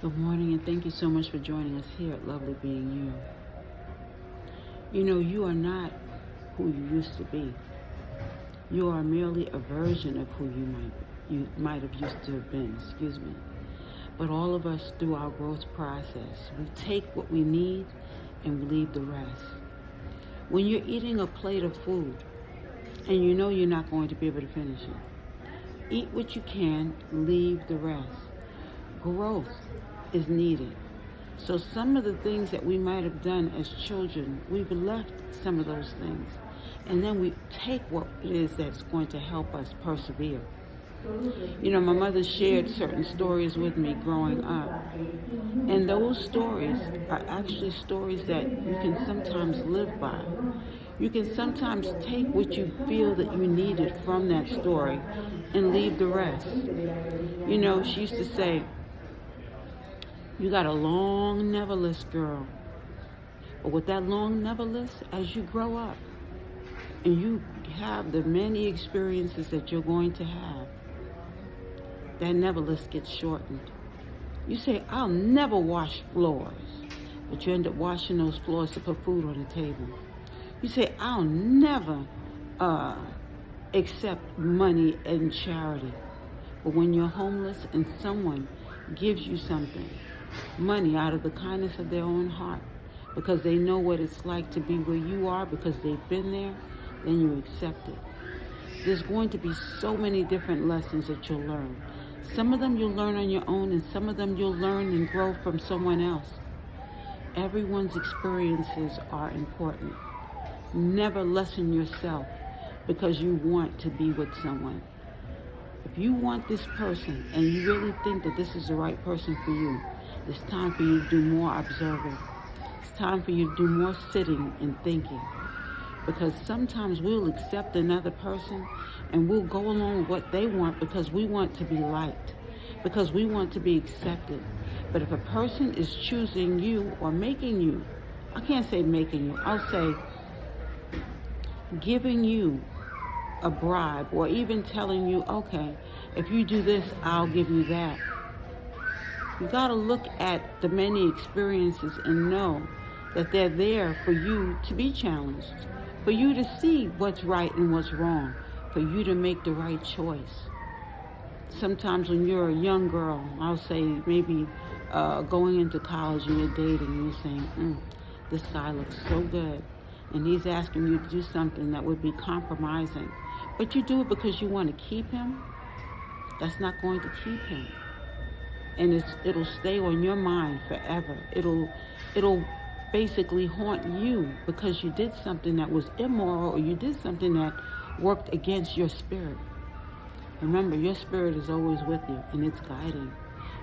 Good morning, and thank you so much for joining us here at Lovely Being You. You know, you are not who you used to be. You are merely a version of who you might have used to have been, But all of us, through our growth process, we take what we need and we leave the rest. When you're eating a plate of food and you know you're not going to be able to finish it, eat what you can, leave the rest. Growth is needed. So some of the things that we might have done as children, we've left some of those things. And then we take what it is that's going to help us persevere. You know, my mother shared certain stories with me growing up. And those stories are actually stories that you can sometimes live by. You can sometimes take what you feel that you needed from that story and leave the rest. You know, she used to say, you got a long never list, girl. But with that long never list, as you grow up and you have the many experiences that you're going to have, that never list gets shortened. You say, I'll never wash floors, but you end up washing those floors to put food on the table. You say, I'll never accept money and charity. But when you're homeless and someone gives you something, money out of the kindness of their own heart, because they know what it's like to be where you are, because they've been there, then you accept it. There's going to be so many different lessons that you'll learn. Some of them you'll learn on your own, and some of them you'll learn and grow from someone else. Everyone's experiences are important. Never lessen yourself because you want to be with someone. If you want this person and you really think that this is the right person for you, it's time for you to do more observing. It's time for you to do more sitting and thinking. Because sometimes we'll accept another person and we'll go along with what they want because we want to be liked, because we want to be accepted. But if a person is choosing you or making you, I can't say making you, I'll say giving you a bribe, or even telling you, okay, if you do this, I'll give you that. You got to look at the many experiences and know that they're there for you to be challenged, for you to see what's right and what's wrong, for you to make the right choice. Sometimes when you're a young girl, I'll say maybe going into college and you're dating and you're saying, this guy looks so good, and he's asking you to do something that would be compromising, but you do it because you want to keep him. That's not going to keep him. And it'll stay on your mind forever. It'll basically haunt you because you did something that was immoral, or you did something that worked against your spirit. Remember, your spirit is always with you, and it's guiding.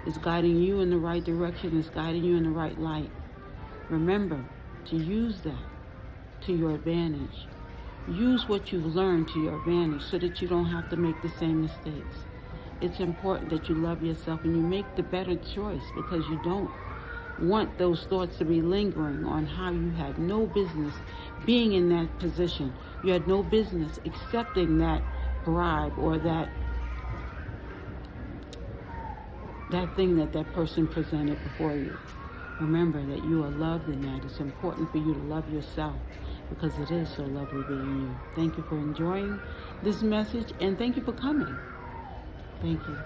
It's guiding you in the right direction. It's guiding you in the right light. Remember to use that to your advantage. Use what you've learned to your advantage so that you don't have to make the same mistakes. It's important that you love yourself and you make the better choice, because you don't want those thoughts to be lingering on how you had no business being in that position. You had no business accepting that bribe or that thing that person presented before you. Remember that you are loved, and that it's important for you to love yourself, because it is so lovely being you. Thank you for enjoying this message, and thank you for coming. Thank you.